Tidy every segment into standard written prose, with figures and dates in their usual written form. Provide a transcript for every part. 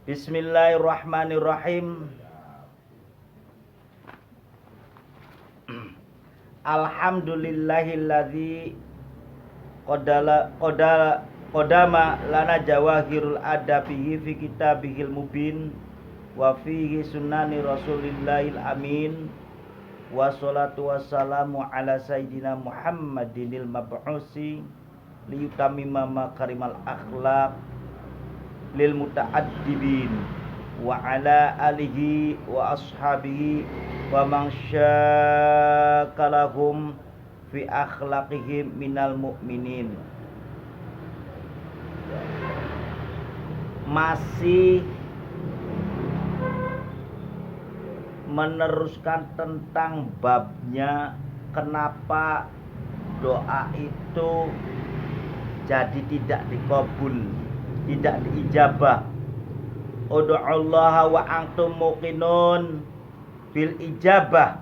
Bismillahirrahmanirrahim. Alhamdulillahilladzi qadama lana jawahirul adabihi fi kitabihil mubin wa fihi sunnani rasulillahil amin. Wassalatu wassalamu ala sayyidina Muhammadinil mab'usi liyutammima makarimal akhlaq lil muta'addibin wa ala alihi wa ashabihi wa man syakalahum fi akhlaqihim minal mu'minin. Masih meneruskan tentang babnya kenapa doa itu jadi tidak dikabul, tidak diijabah. Ud'ullaha wa antum muqinun bil ijabah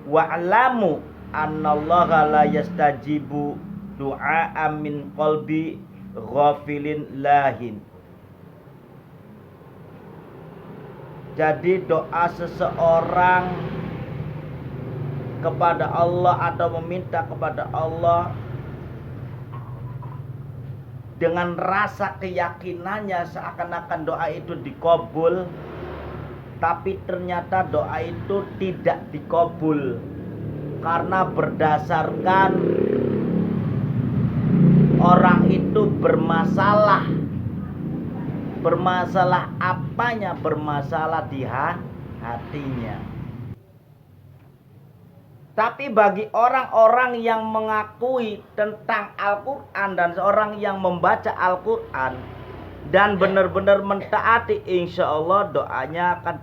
wa'lamu annallaha la yastajibu du'a min qalbi ghafilin lahin. Jadi doa seseorang kepada Allah atau meminta kepada Allah dengan rasa keyakinannya seakan-akan doa itu dikabul, tapi ternyata doa itu tidak dikabul karena berdasarkan orang itu bermasalah. Bermasalah apanya? Bermasalah di hatinya. Tapi bagi orang-orang yang mengakui tentang Al-Quran dan seorang yang membaca Al-Quran dan benar-benar mentaati, insya Allah doanya akan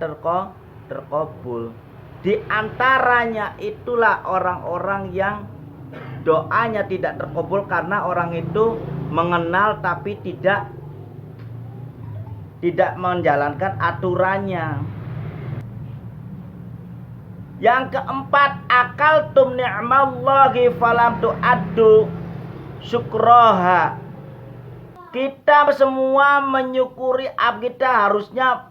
terkabul. Di antaranya itulah orang-orang yang doanya tidak terkabul karena orang itu mengenal tapi tidak menjalankan aturannya. Yang keempat, akaltum ni'mallahi falam tu'addu syukroha. Kita semua menyukuri, kita harusnya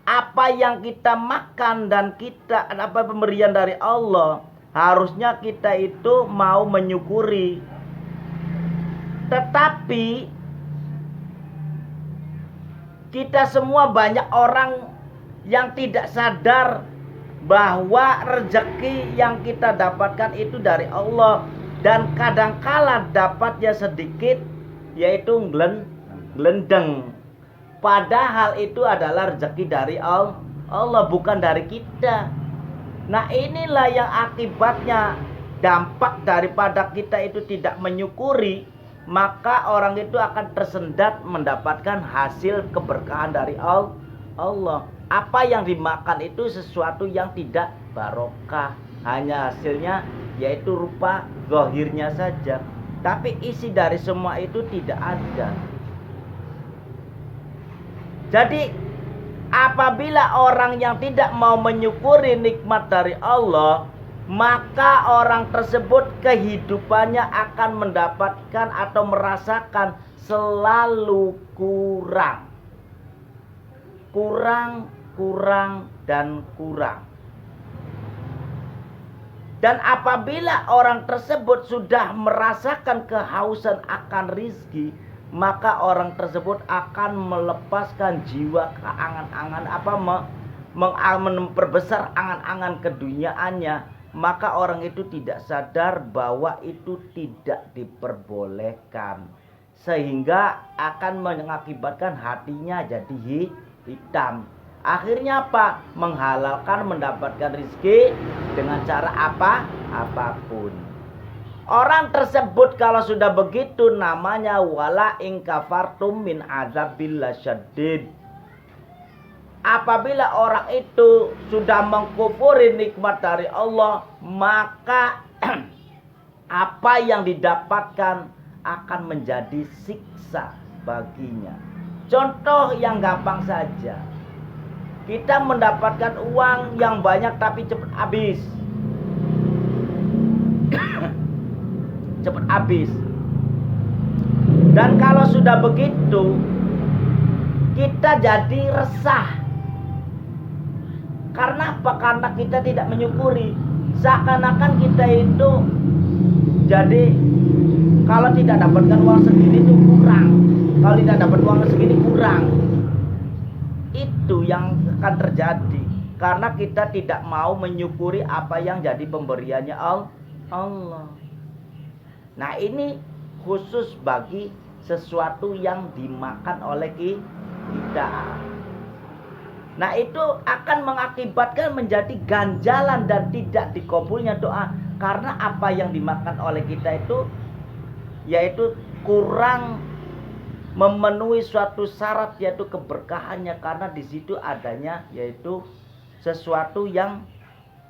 apa yang kita makan dan kita apa pemberian dari Allah, harusnya kita itu mau menyukuri. Tetapi kita semua banyak orang yang tidak sadar bahwa rezeki yang kita dapatkan itu dari Allah, dan kadangkala dapatnya sedikit, yaitu glendeng. Padahal itu adalah rezeki dari Allah, bukan dari kita. Nah, inilah yang akibatnya dampak daripada kita itu tidak menyukuri, maka orang itu akan tersendat mendapatkan hasil keberkahan dari Allah. Apa yang dimakan itu sesuatu yang tidak barokah, hanya hasilnya yaitu rupa zahirnya saja, tapi isi dari semua itu tidak ada. Jadi apabila orang yang tidak mau menyukuri nikmat dari Allah, maka orang tersebut kehidupannya akan mendapatkan atau merasakan selalu kurang, dan kurang. Dan apabila orang tersebut sudah merasakan kehausan akan rizki, maka orang tersebut akan melepaskan jiwa ke angan-angan memperbesar angan-angan keduniaannya. Maka orang itu tidak sadar bahwa itu tidak diperbolehkan, sehingga akan mengakibatkan hatinya jadi hitam. Akhirnya apa? Menghalalkan mendapatkan rezeki dengan cara apapun. Orang tersebut kalau sudah begitu namanya wala in kafartum min azabil lasyadid. Apabila orang itu sudah mengkufuri nikmat dari Allah, maka apa yang didapatkan akan menjadi siksa baginya. Contoh yang gampang saja. Kita mendapatkan uang yang banyak tapi cepat habis. Cepat habis. Dan kalau sudah begitu, kita jadi resah. Karena apa? Karena kita tidak menyukuri. Seakan-akan kita itu jadi kalau tidak dapatkan uang segini itu kurang. Kalau tidak dapat uang segini kurang. Itu yang akan terjadi. Karena kita tidak mau menyukuri apa yang jadi pemberiannya Allah. Nah, ini khusus bagi sesuatu yang dimakan oleh kita. Nah, itu akan mengakibatkan menjadi ganjalan dan tidak dikabulnya doa. Karena apa yang dimakan oleh kita itu yaitu kurang memenuhi suatu syarat, yaitu keberkahannya. Karena di situ adanya yaitu sesuatu yang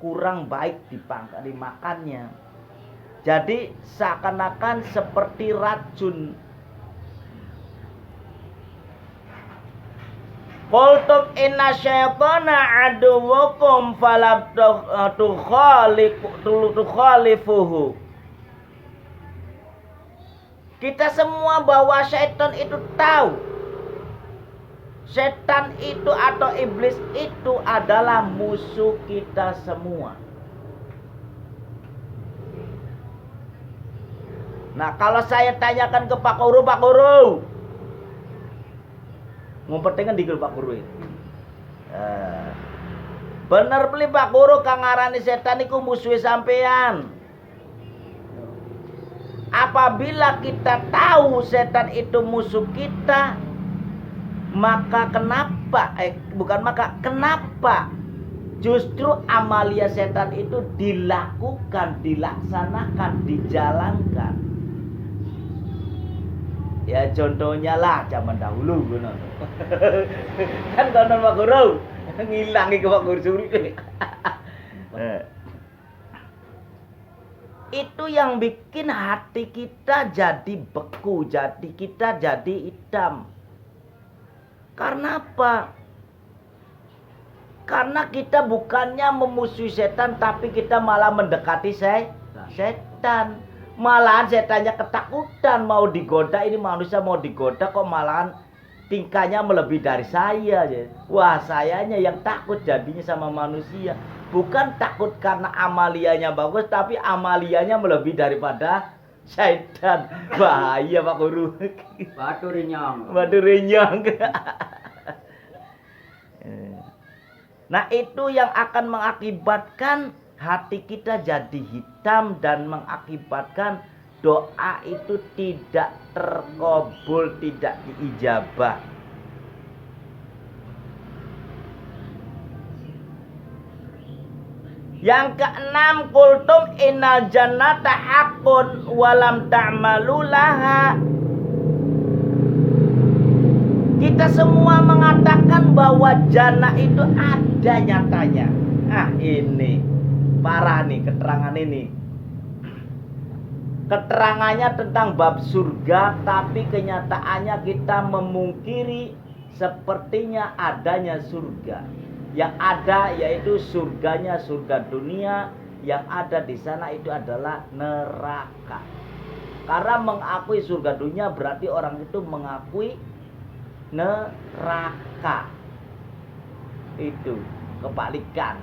kurang baik dimakannya. Jadi seakan-akan seperti racun. Qultum inna syaitana aduwwakum falam tukhalifuhu. Kita semua bahwa syaitan itu tahu. Setan itu atau iblis itu adalah musuh kita semua. Nah, kalau saya tanyakan ke Pak Guru, ngumpetingan di Pak Guru ini. Bener beli Pak Guru kang ngarani setan iku musuh sampean. Apabila kita tahu setan itu musuh kita, maka kenapa justru amalia setan itu dilakukan, dilaksanakan, dijalankan? Ya contohnya lah zaman dahulu benar. Kan konon Pak Guru ngilangi ke Pak Guru suri. Itu yang bikin hati kita jadi beku, jadi kita jadi hitam. Karena apa? Karena kita bukannya memusuhi setan, tapi kita malah mendekati setan. Malahan setannya ketakutan mau digoda, ini manusia mau digoda kok malahan tingkahnya melebihi dari saya. Wah, sayanya yang takut jadinya sama manusia. Bukan takut karena amalianya bagus, tapi amalianya melebihi daripada setan. Bahaya Pak Guru. Batu rinyong. Nah, itu yang akan mengakibatkan hati kita jadi hitam dan mengakibatkan doa itu tidak terkabul, tidak diijabah. Yang keenam, kultum innal jannata haqqun walam ta'malu laha. Kita semua mengatakan bahwa jannah itu ada nyatanya. Ini parah nih keterangan ini. Keterangannya tentang bab surga, tapi kenyataannya kita memungkiri sepertinya adanya surga. Yang ada yaitu surganya surga dunia, yang ada di sana itu adalah neraka. Karena mengakui surga dunia berarti orang itu mengakui neraka. Itu kebalikan.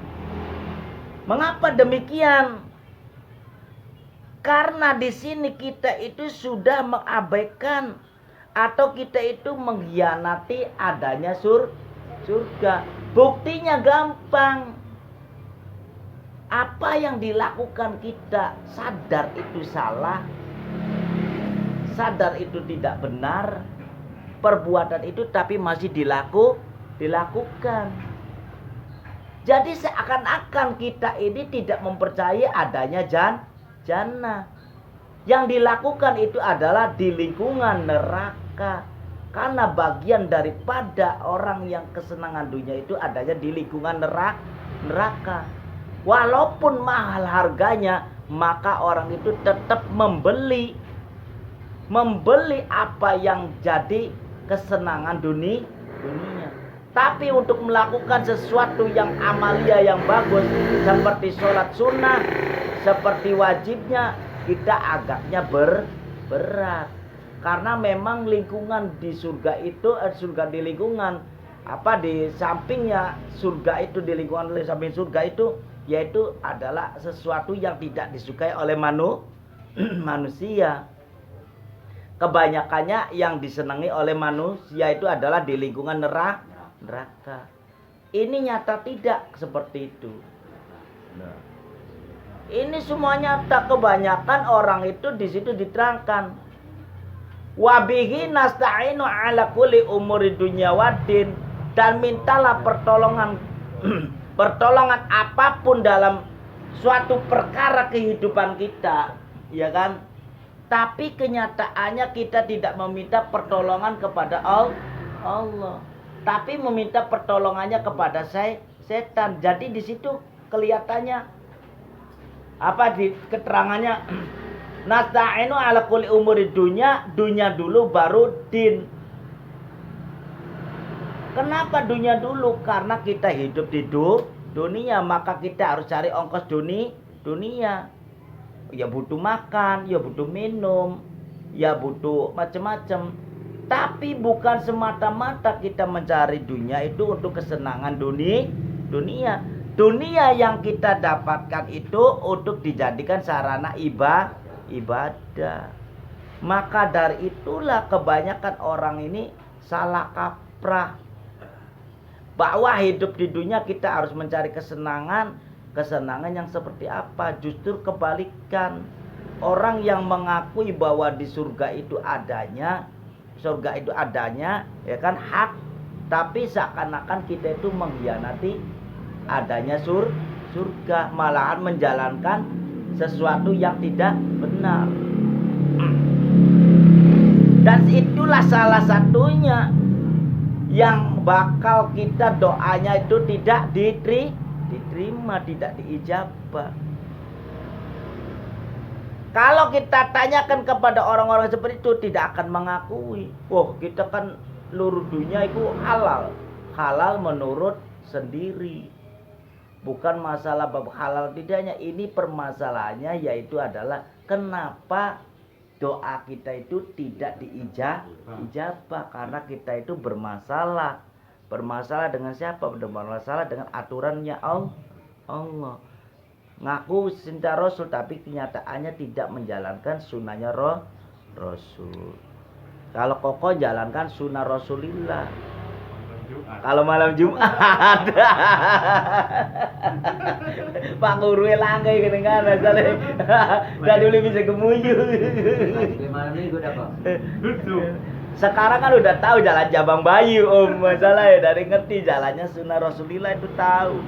Mengapa demikian? Karena di sini kita itu sudah mengabaikan atau kita itu mengkhianati adanya surga. Buktinya gampang. Apa yang dilakukan kita sadar itu salah, sadar itu tidak benar, perbuatan itu tapi masih dilakukan. Jadi seakan-akan kita ini tidak mempercayai adanya jannah. Yang dilakukan itu adalah di lingkungan neraka. Karena bagian daripada orang yang kesenangan dunia itu adanya di lingkungan neraka. Walaupun mahal harganya, maka orang itu tetap membeli apa yang jadi kesenangan dunia. Tapi untuk melakukan sesuatu yang amalia yang bagus, seperti sholat sunnah, seperti wajibnya, kita agaknya berat. Karena memang lingkungan di surga itu surga di lingkungan di sampingnya surga itu, di lingkungan di samping surga itu yaitu adalah sesuatu yang tidak disukai oleh manusia. Kebanyakannya yang disenangi oleh manusia itu adalah di lingkungan neraka. Ini nyata tidak seperti itu. Nah, ini semua nyata. Kebanyakan orang itu di situ diterangkan. Wabihi nasta'inu ala kulli umuri dunya waddin, dan mintalah pertolongan pertolongan apapun dalam suatu perkara kehidupan kita, ya kan? Tapi kenyataannya kita tidak meminta pertolongan kepada Allah, tapi meminta pertolongannya kepada setan. Jadi di situ kelihatannya di keterangannya nasta'inu ala kulli umuri dunya dulu baru din. Kenapa dunia dulu? Karena kita hidup di dunia, maka kita harus cari ongkos dunia. Ya butuh makan, ya butuh minum, ya butuh macam-macam. Tapi bukan semata-mata kita mencari dunia itu untuk kesenangan dunia. Dunia yang kita dapatkan itu untuk dijadikan sarana ibadah. Maka dari itulah kebanyakan orang ini salah kaprah. Bahwa hidup di dunia kita harus mencari kesenangan yang seperti apa? Justru kebalikan. Orang yang mengakui bahwa di surga itu adanya, ya kan, hak, tapi seakan-akan kita itu mengkhianati adanya surga, malahan menjalankan sesuatu yang tidak benar. Dan itulah salah satunya yang bakal kita doanya itu tidak diterima, tidak diijabah. Kalau kita tanyakan kepada orang-orang seperti itu, tidak akan mengakui. Kita kan seluruh dunia itu halal menurut sendiri. Bukan masalah bab halal tidaknya, ini permasalahannya yaitu adalah kenapa doa kita itu tidak diijabah, karena kita itu bermasalah. Bermasalah dengan siapa? Bermasalah dengan aturannya Allah. Ngaku cinta Rasul tapi kenyataannya tidak menjalankan sunnahnya Rasul. Kalau kokoh jalankan sunnah Rasulillah. Kalau malam Jumat Pak Guru langgai kedengaran asalnya. Jadi boleh bisa kemuyu. Malam minggu dapat. Sekarang kan udah tahu jalan Jabang Bayu, masalah ya, dari ngerti jalannya sunnah Rasulillah itu tahu.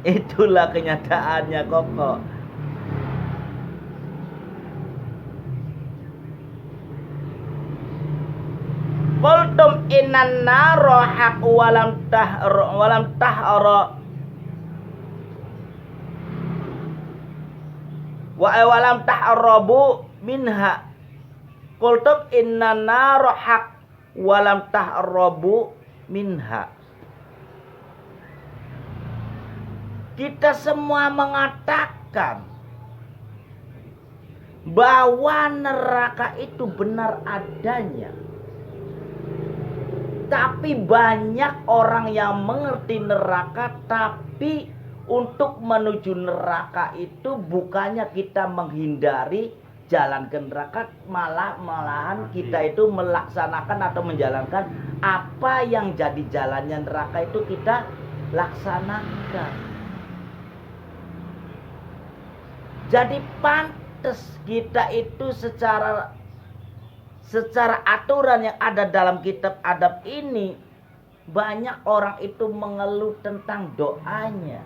Itulah kenyataannya koko. Qultum innan naro haq walam tahara walam tahrabu minha. Qultum innan naro haq walam tahrabu minha. Kita semua mengatakan bahwa neraka itu benar adanya. Tapi banyak orang yang mengerti neraka, tapi untuk menuju neraka itu bukannya kita menghindari jalan ke neraka, malahan kita itu melaksanakan atau menjalankan apa yang jadi jalannya neraka itu kita laksanakan. Jadi pantas kita itu secara aturan yang ada dalam kitab adab ini, banyak orang itu mengeluh tentang doanya.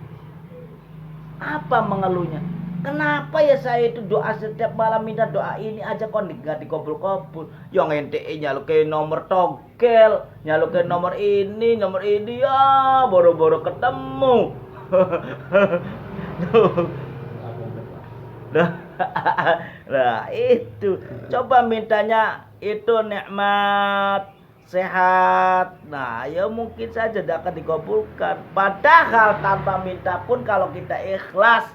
Apa mengeluhnya? Kenapa ya saya itu doa setiap malam minta doa ini aja kok nggak dikabul-kabul? Yang ente nyalukin nomor togel, nyalukin nomor ini ya boro-boro ketemu. Nah itu coba mintanya itu nikmat sehat, nah ya mungkin saja tidak akan dikabulkan. Padahal tanpa minta pun kalau kita ikhlas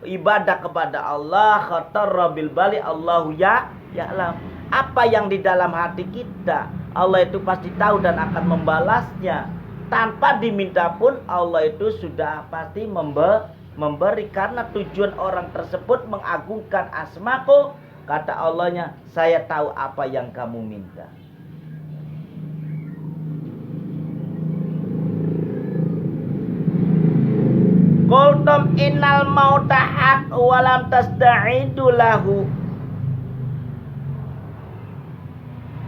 ibadah kepada Allah, khatarra bil bali Allahu ya'lam. Apa yang di dalam hati kita, Allah itu pasti tahu dan akan membalasnya. Tanpa diminta pun Allah itu sudah pasti memberi. Karena tujuan orang tersebut mengagungkan asmaku. Kata Allahnya, saya tahu apa yang kamu minta. Qultum innal mauta haq walam tasda'idu lahu.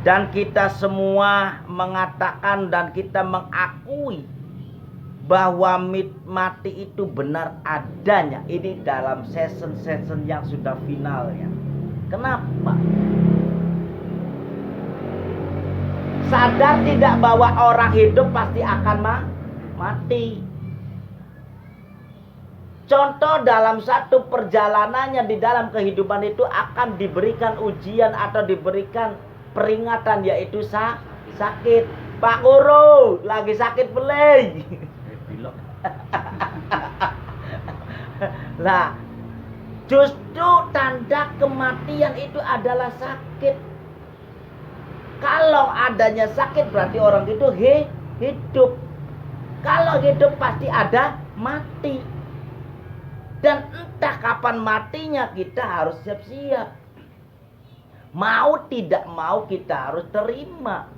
Dan kita semua mengatakan dan kita mengakui bahwa mati itu benar adanya. Ini dalam season-season yang sudah finalnya. Kenapa? Sadar tidak bahwa orang hidup pasti akan mati. Contoh dalam satu perjalanannya di dalam kehidupan itu akan diberikan ujian atau diberikan peringatan, yaitu sakit. Pak Guru lagi sakit belai. Lah, justru tanda kematian itu adalah sakit. Kalau adanya sakit berarti orang itu hidup. Kalau hidup pasti ada mati. Dan entah kapan matinya kita harus siap-siap. Mau tidak mau kita harus terima.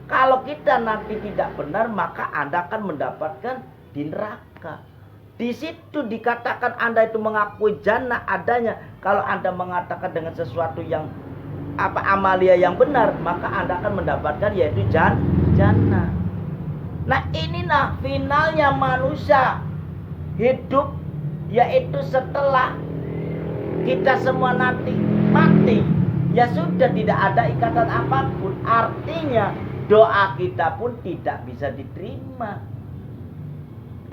Kalau kita nanti tidak benar, maka Anda akan mendapatkan di neraka. Di situ dikatakan Anda itu mengakui jannah adanya. Kalau Anda mengatakan dengan sesuatu yang amalia yang benar, maka Anda akan mendapatkan yaitu jannah. Nah, inilah finalnya manusia hidup, yaitu setelah kita semua nanti mati, ya sudah tidak ada ikatan apapun. Artinya doa kita pun tidak bisa diterima.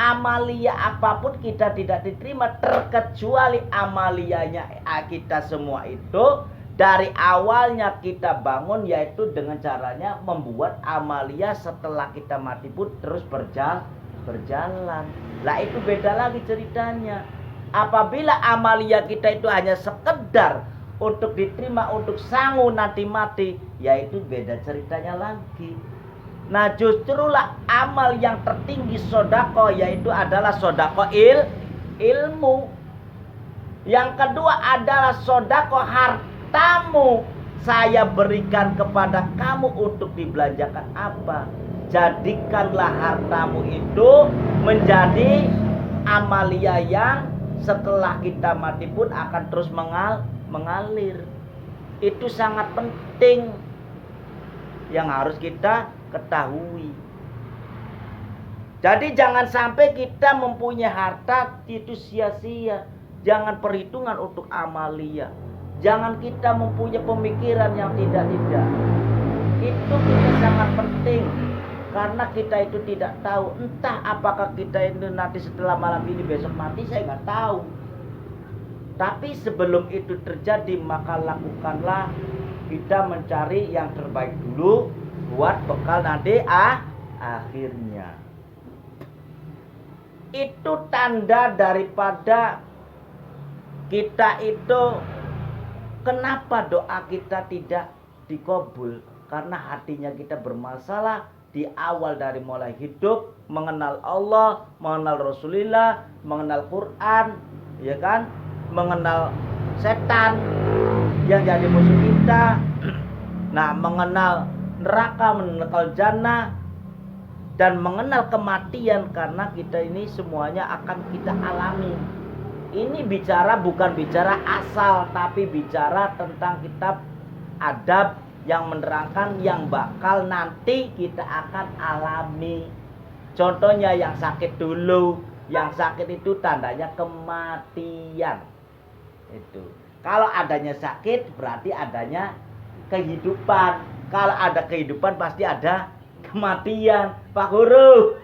Amalia apapun kita tidak diterima, terkecuali amalianya kita semua itu dari awalnya kita bangun, yaitu dengan caranya membuat amalia setelah kita mati pun terus berjalan. Lah itu beda lagi ceritanya. Apabila amalia kita itu hanya sekedar untuk diterima, untuk sanggup nanti mati, yaitu beda ceritanya lagi. Nah, justrulah amal yang tertinggi sodako, yaitu adalah sodako ilmu. Yang kedua adalah sodako hartamu. Saya berikan kepada kamu untuk dibelanjakan apa? Jadikanlah hartamu itu menjadi amalia yang setelah kita mati pun akan terus mengalir. Itu sangat penting yang harus kita ketahui. Jadi jangan sampai kita mempunyai harta itu sia-sia. Jangan perhitungan untuk amalia. Jangan kita mempunyai pemikiran yang tidak-tidak. Itu kita sangat penting. Karena kita itu tidak tahu, entah apakah kita itu nanti setelah malam ini besok mati, saya nggak tahu. Tapi sebelum itu terjadi, maka lakukanlah kita mencari yang terbaik dulu buat bekal nanti akhirnya. Itu tanda daripada kita itu kenapa doa kita tidak dikabul, karena hatinya kita bermasalah. Di awal dari mulai hidup, mengenal Allah, mengenal Rasulullah, mengenal Quran, ya kan, mengenal setan yang jadi musuh kita. Nah, mengenal neraka, mengenal jannah, dan mengenal kematian, karena kita ini semuanya akan kita alami. Ini bicara bukan bicara asal, tapi bicara tentang kitab adab yang menerangkan yang bakal nanti kita akan alami. Contohnya yang sakit dulu. Yang sakit itu tandanya kematian. Itu. Kalau adanya sakit berarti adanya kehidupan. Kalau ada kehidupan pasti ada kematian. Pak Guru.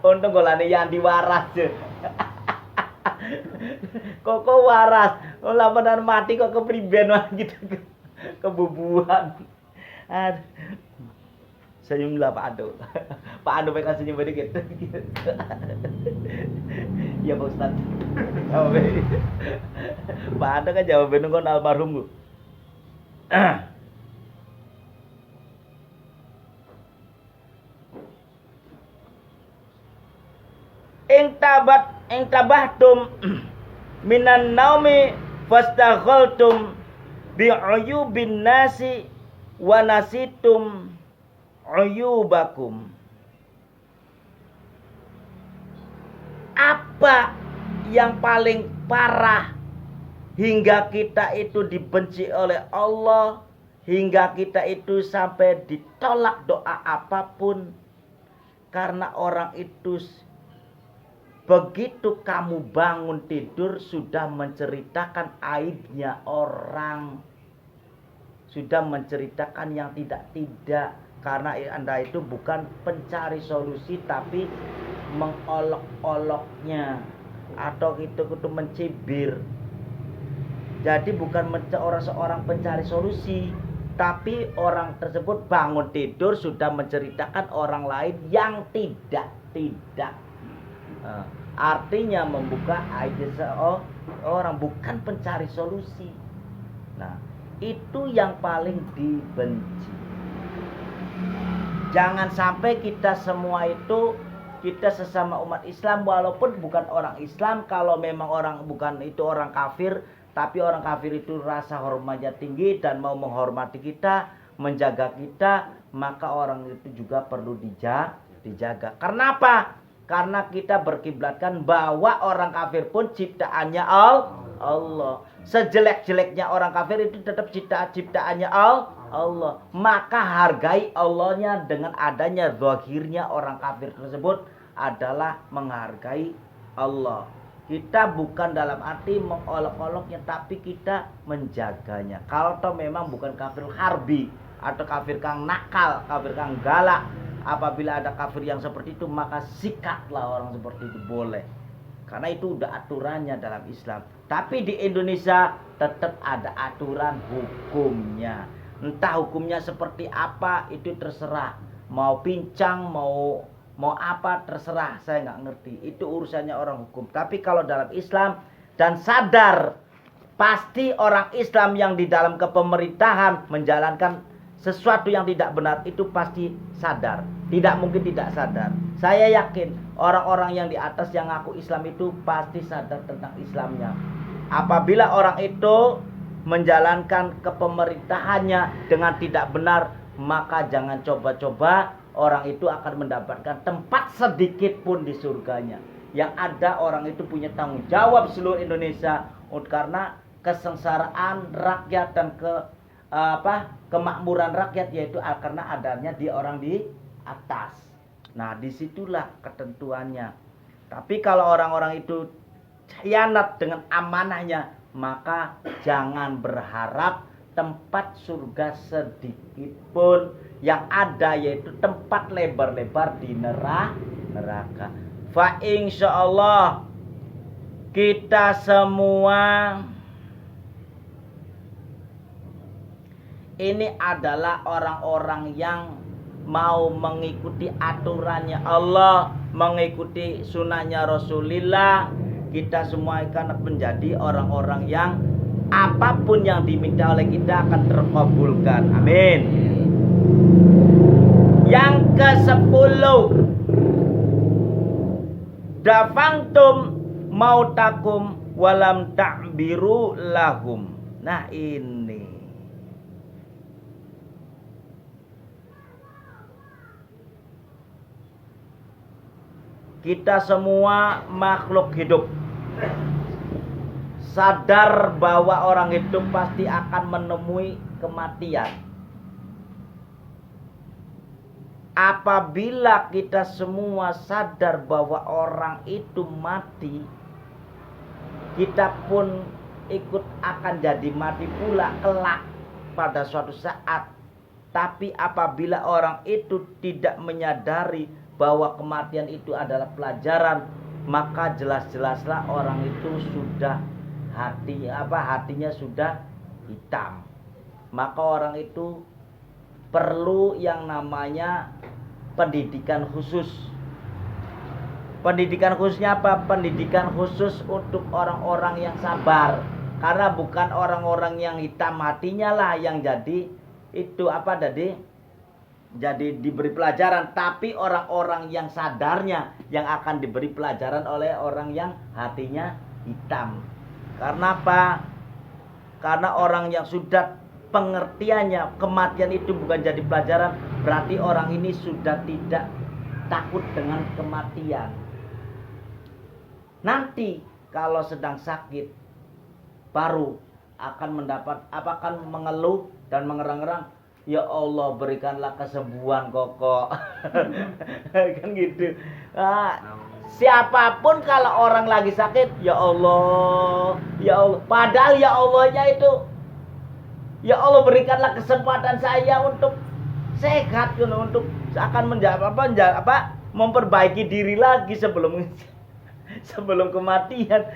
Untung golane yang diwaras. Kok waras, lampanan mati kok kepriben gitu, kebubuhan. Senyumlah Pak Ando. Pak Ando pengen senyum dikit. Ya Pak Ustaz. Pak Ando kan jawabin kon almarhum. Ing tabahtum minan naumi fastaghaltum bi'uyubin nasi wa nasitum uyubakum. Apa yang paling parah hingga kita itu dibenci oleh Allah, hingga kita itu sampai ditolak doa apapun, karena orang itu begitu kamu bangun tidur sudah menceritakan aibnya orang, sudah menceritakan yang tidak, karena Anda itu bukan pencari solusi tapi mengolok-oloknya atau itu mencibir. Jadi bukan seorang pencari solusi, tapi orang tersebut bangun tidur sudah menceritakan orang lain yang tidak. Artinya membuka aib seorang, bukan pencari solusi. Nah, itu yang paling dibenci. Jangan sampai kita semua itu, kita sesama umat Islam walaupun bukan orang Islam, kalau memang orang bukan itu orang kafir, tapi orang kafir itu rasa hormatnya tinggi dan mau menghormati kita, menjaga kita, maka orang itu juga perlu dijaga. Karena apa? Karena kita berkiblatkan bahwa orang kafir pun ciptaannya Allah. Sejelek-jeleknya orang kafir itu tetap ciptaannya Allah. Maka hargai Allahnya dengan adanya zahirnya orang kafir tersebut adalah menghargai Allah. Kita bukan dalam arti mengolok-oloknya, tapi kita menjaganya. Kalau toh memang bukan kafir harbi atau kafir kang nakal, kafir kang galak, apabila ada kafir yang seperti itu, maka sikatlah orang seperti itu, boleh. Karena itu udah aturannya dalam Islam. Tapi di Indonesia tetap ada aturan hukumnya. Entah hukumnya seperti apa, itu terserah. Mau pincang, mau apa, terserah, saya nggak ngerti. Itu urusannya orang hukum. Tapi kalau dalam Islam dan sadar, pasti orang Islam yang di dalam kepemerintahan menjalankan sesuatu yang tidak benar itu pasti sadar. Tidak mungkin tidak sadar. Saya yakin orang-orang yang di atas yang ngaku Islam itu pasti sadar tentang Islamnya. Apabila orang itu menjalankan kepemerintahannya dengan tidak benar, maka jangan coba-coba orang itu akan mendapatkan tempat sedikit pun di surganya. Yang ada orang itu punya tanggung jawab seluruh Indonesia karena kesengsaraan rakyat dan kemakmuran rakyat, yaitu karena adanya di orang di atas. Nah, disitulah ketentuannya. Tapi kalau orang-orang itu khianat dengan amanahnya, maka jangan berharap tempat surga sedikit pun. Yang ada yaitu tempat lebar-lebar di neraka. Fa insyaallah kita semua ini adalah orang-orang yang mau mengikuti aturannya Allah, mengikuti sunnahnya Rasulullah. Kita semua akan menjadi orang-orang yang apapun yang diminta oleh kita akan terkabulkan. Amin. Yang ke-10, dafangtum mautakum walam ta'biru lahum. Nah, ini kita semua makhluk hidup sadar bahwa orang hidup pasti akan menemui kematian. Apabila kita semua sadar bahwa orang itu mati, kita pun ikut akan jadi mati pula kelak pada suatu saat. Tapi apabila orang itu tidak menyadari bahwa kematian itu adalah pelajaran, maka jelas-jelaslah orang itu sudah hatinya sudah hitam. Maka orang itu perlu yang namanya pendidikan khusus. Pendidikan khususnya apa? Pendidikan khusus untuk orang-orang yang sabar. Karena bukan orang-orang yang hitam hatinya lah yang jadi itu apa tadi? Jadi diberi pelajaran, tapi orang-orang yang sadarnya yang akan diberi pelajaran oleh orang yang hatinya hitam. Karena apa? Karena orang yang sudah pengertiannya kematian itu bukan jadi pelajaran, berarti orang ini sudah tidak takut dengan kematian. Nanti kalau sedang sakit baru akan mendapat akan mengeluh dan mengerang-erang, ya Allah berikanlah kesembuhan Koko. Kan gitu. Siapapun kalau orang lagi sakit, ya Allah, ya Allah. Padahal ya Allahnya itu, ya Allah berikanlah kesempatan saya untuk sehat, untuk akan memperbaiki diri lagi sebelum kematian.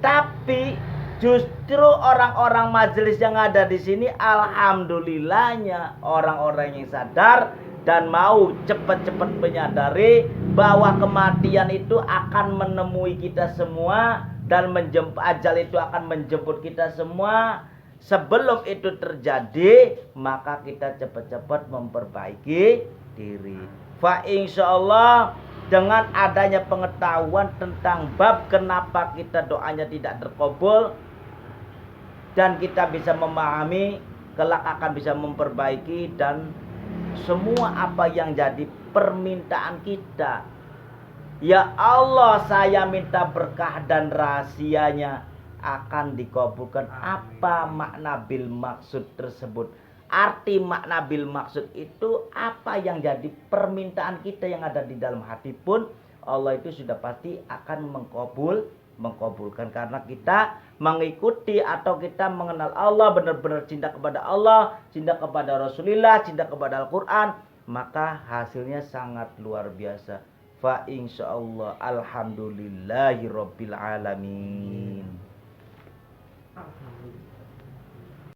Tapi justru orang-orang majelis yang ada di sini, alhamdulillahnya orang-orang yang sadar dan mau cepat-cepat menyadari bahwa kematian itu akan menemui kita semua dan ajal itu akan menjemput kita semua. Sebelum itu terjadi, maka kita cepat-cepat memperbaiki diri. Fa insyaallah dengan adanya pengetahuan tentang bab kenapa kita doanya tidak terkabul dan kita bisa memahami, kelak akan bisa memperbaiki dan semua apa yang jadi permintaan kita. Ya Allah, saya minta berkah dan rahasianya akan dikabulkan. Apa makna bil maksud tersebut? Arti makna bil maksud itu apa yang jadi permintaan kita yang ada di dalam hati pun Allah itu sudah pasti akan mengkabulkan karena kita mengikuti atau kita mengenal Allah, benar-benar cinta kepada Allah, cinta kepada Rasulullah, cinta kepada Al-Quran, maka hasilnya sangat luar biasa. Fa insyaallah alhamdulillahi rabbil alamin.